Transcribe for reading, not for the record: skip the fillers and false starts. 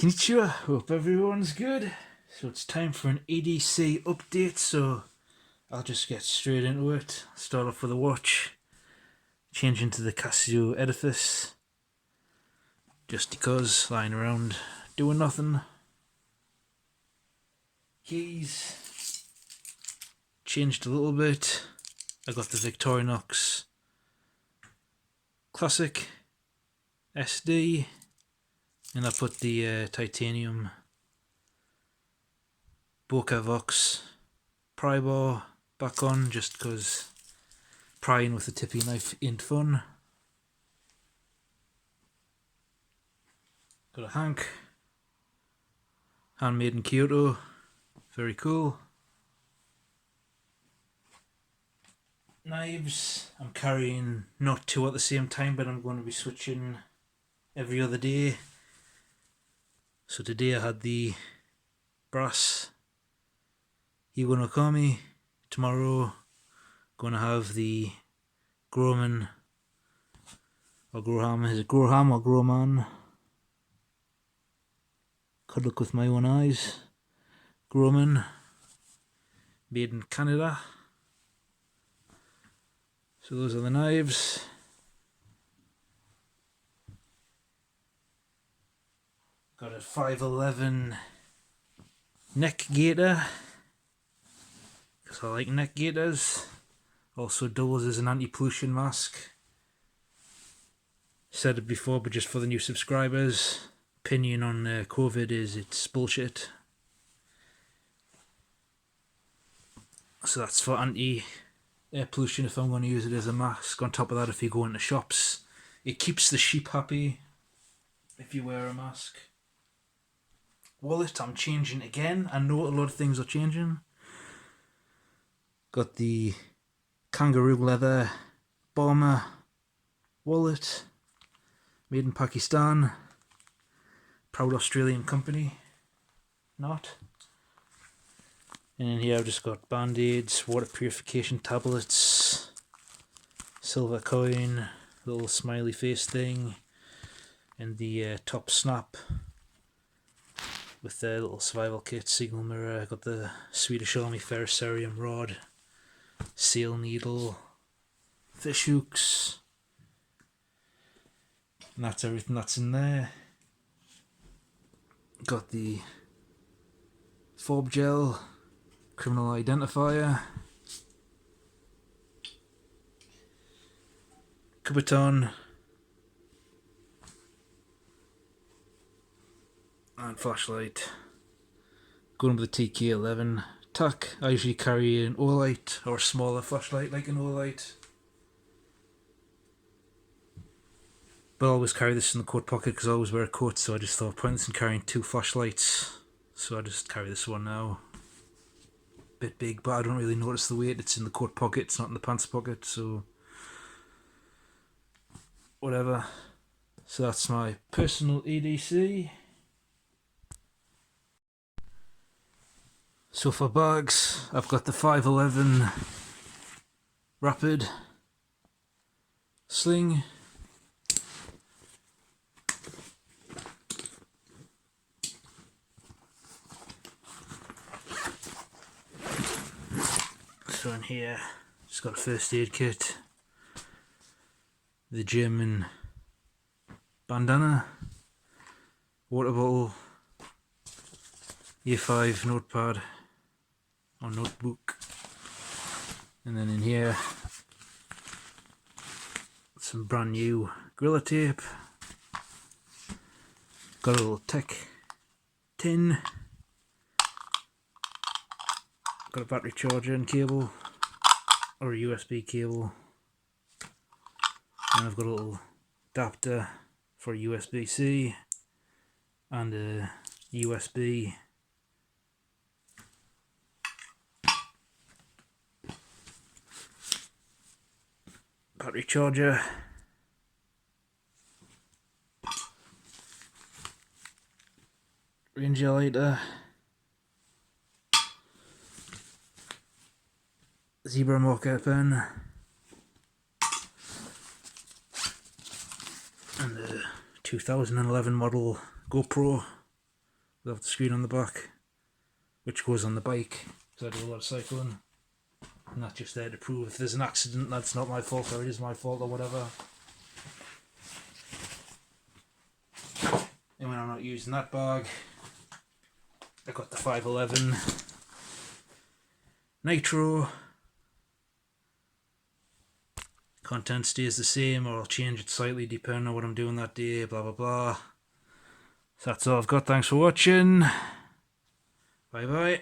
Konnichiwa, hope everyone's good. So it's time for an EDC update, so I'll just get straight into it. Start off with a watch, change into the Casio Edifice, just because, lying around doing nothing. Keys, changed a little bit. I got the Victorinox Classic SD, and I put the titanium Boca Vox pry bar back on just because prying with a tippy knife ain't fun. Got a Hank, handmade in Kyoto, very cool. Knives, I'm carrying not two at the same time, but I'm going to be switching every other day. So today I had the brass Higo no Kami. Tomorrow going to have the Groman or Groham. Is it Groham or Groman? Could look with my own eyes. Groman, made in Canada. So those are the knives. Got a 511 neck gaiter, because I like neck gaiters. Also doubles as an anti-pollution mask. Said it before, but just for the new subscribers, opinion on COVID is it's bullshit. So that's for anti-air pollution if I'm going to use it as a mask. On top of that, if you go into shops, it keeps the sheep happy if you wear a mask. Wallet, I'm changing again. I know a lot of things are changing. Got the kangaroo leather bomber wallet, made in Pakistan. Proud Australian company. Not. And in here I've just got band-aids, water purification tablets, silver coin, little smiley face thing, and the top snap with the little survival kit, signal mirror. I got the Swedish Army ferrocerium rod, seal needle, fish hooks, and that's everything that's in there. Got the fob gel, criminal identifier, Kubotan, and flashlight. Going with the TK11 tack. I usually carry an Olight or a smaller flashlight like an Olight, but I always carry this in the coat pocket because I always wear a coat, so I just thought pointless in carrying two flashlights, so I just carry this one now. Bit big, but I don't really notice the weight. It's in the coat pocket, it's not in the pants pocket, so whatever. So that's my personal EDC. So for bags, I've got the 511 Rapid Sling. So in here, just got a first aid kit, the German bandana, water bottle, Year 5 notepad or notebook, and then in here some brand new Gorilla tape, got a little tech tin, got a battery charger and cable, or a USB cable, and I've got a little adapter for USB-C and a USB battery charger. Ranger lighter, zebra marker pen, and the 2011 model GoPro We'll have the screen on the back, which goes on the bike, because I do a lot of cycling. I'm not just there to prove if there's an accident that's not my fault or it is my fault or whatever. And when I'm not using that bag, I got the 511 Nitro. Content stays the same, or I'll change it slightly depending on what I'm doing that day, blah blah blah. So that's all I've got. Thanks for watching. Bye bye.